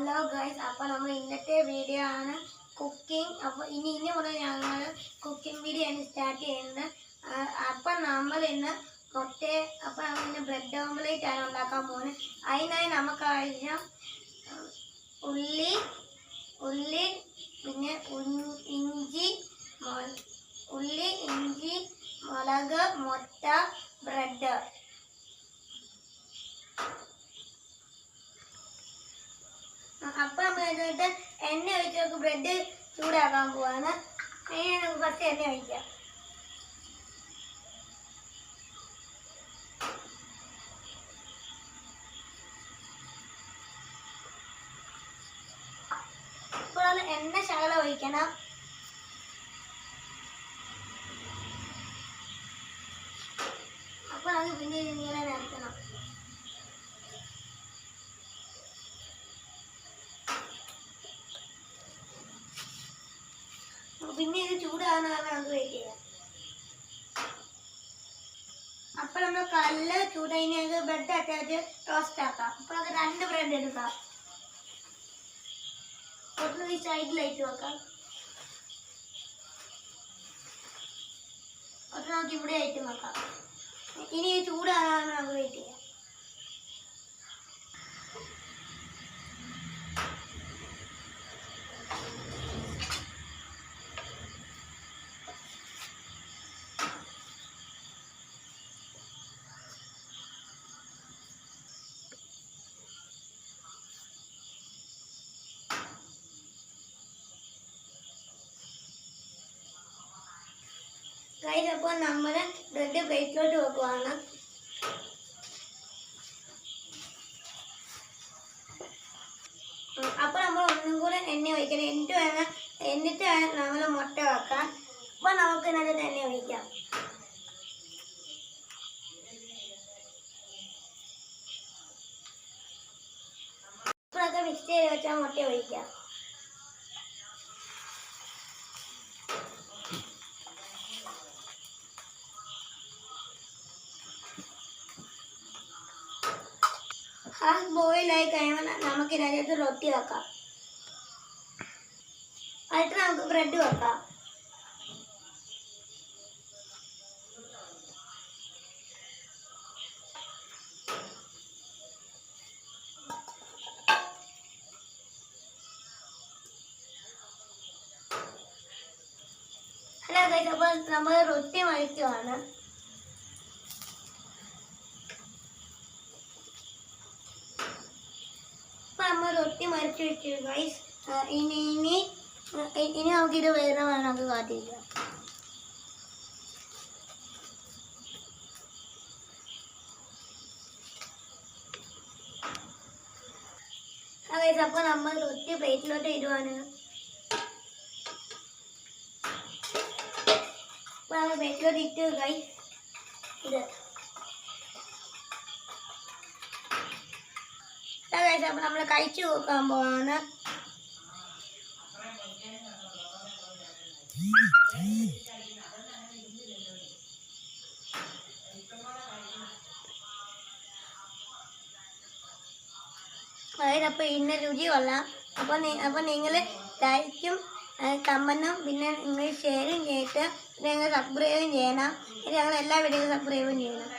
Hello guys, അപ്പോൾ നമ്മൾ ഇന്നത്തെ വീഡിയോ ആണ് കുക്കിംഗ്. അപ്പോൾ ഇനി മുതൽ ഞങ്ങൾ കുക്കിംഗ് വീഡിയോ ആണ് സ്റ്റാർട്ട് ചെയ്യുന്നത്. അപ്പം നമ്മൾ ഇന്ന് ബ്രെഡ് ഓംലേറ്റ് ആണ് ഉണ്ടാക്കാൻ പോകുന്നത്. അതിനായി നമുക്ക് ആവശ്യം ഉള്ളി പിന്നെ ഇഞ്ചി, മുളക്, മുട്ട, ബ്രെഡ്. അപ്പം നമ്മൾ എന്നിട്ട് എണ്ണ ഒഴിച്ച് നമുക്ക് ബ്രെഡ് ചൂടാക്കാൻ പോവാണ്. അതിന് നമുക്ക് ഫസ്റ്റ് എണ്ണ ഒഴിക്കാം. അപ്പോൾ അത് എണ്ണ ശകലം ഒഴിക്കണം. അപ്പോൾ അത് പിന്നെ ഇങ്ങനെ നിരത്തണം. പിന്നെ ഇത് ചൂടാകുന്ന നമുക്ക് വെയിറ്റ് ചെയ്യാം. അപ്പോൾ നമ്മൾ കല്ല് ചൂടായിട്ട് ബ്രെഡ് അറ്റാച്ച് ടോസ്റ്റ് ആക്കാം. അപ്പോൾ അത് 2 ബ്രെഡ് എടുക്കാം. ഒന്ന് ഈ സൈഡിലായിട്ട് വെക്കാം. അത് നമുക്ക് ഇവിടെ ആയിട്ട് വെക്കാം. ഇനി ചൂടാകാൻ നമുക്ക് വെയിറ്റ് ചെയ്യാം. ഗൈസ്, അപ്പോൾ നമ്മൾ ബ്രെഡ് പ്ലേറ്റിലോട്ട് വെക്കുവാണ്. അപ്പോൾ നമ്മൾ ഒന്നും കൂടെ എണ്ണ ഒഴിക്കണം. എന്നിട്ട് വേണം നമ്മൾ മുട്ട വെക്കാൻ. അപ്പോൾ നമുക്ക് ഇതിനകത്ത് എണ്ണ ഒഴിക്കാം. അപ്പോഴൊക്കെ മിക്സ് ചെയ്ത് വെച്ചാൽ മുട്ട ഒഴിക്കാം. ഹാഫ് ബോയിലായി കഴിയുമ്പോൾ നമുക്ക് ഇതിനകത്ത് റൊട്ടി വെക്കാം. അതിട്ട് നമുക്ക് ബ്രെഡ് വെക്കാം. ഹലോ ഗൈസ്, അപ്പോൾ നമ്മൾ റൊട്ടി മഴിക്കുവാണ്. നമ്മൾ റൊട്ടി മരിച്ചു വെച്ചു ഗൈസ്. ഇനി നമുക്കിത് വേറെ വേണം നമുക്ക് കാത്തിരിക്കാം. ഗൈസ്, അപ്പോൾ നമ്മൾ റൊട്ടി പ്ലേറ്റിലോട്ട് ഇടുവാണ്. അപ്പോൾ നമ്മൾ പ്ലേറ്റിലോട്ട് ഇട്ടു ഗൈസ്. ഇത് അപ്പോൾ നമ്മൾ കഴിച്ചു നോക്കാൻ പോവാണ്. അപ്പോൾ ഇന്ന രുചി കൊള്ളാം. അപ്പോൾ നിങ്ങൾ ലൈക്കും കമൻറ്റും പിന്നെ നിങ്ങൾ ഷെയറും ചെയ്തിട്ട് നിങ്ങൾ സബ്സ്ക്രൈബും ചെയ്യണം. ഞങ്ങൾ എല്ലാ വീഡിയോയും സബ്സ്ക്രൈബും ചെയ്യണം.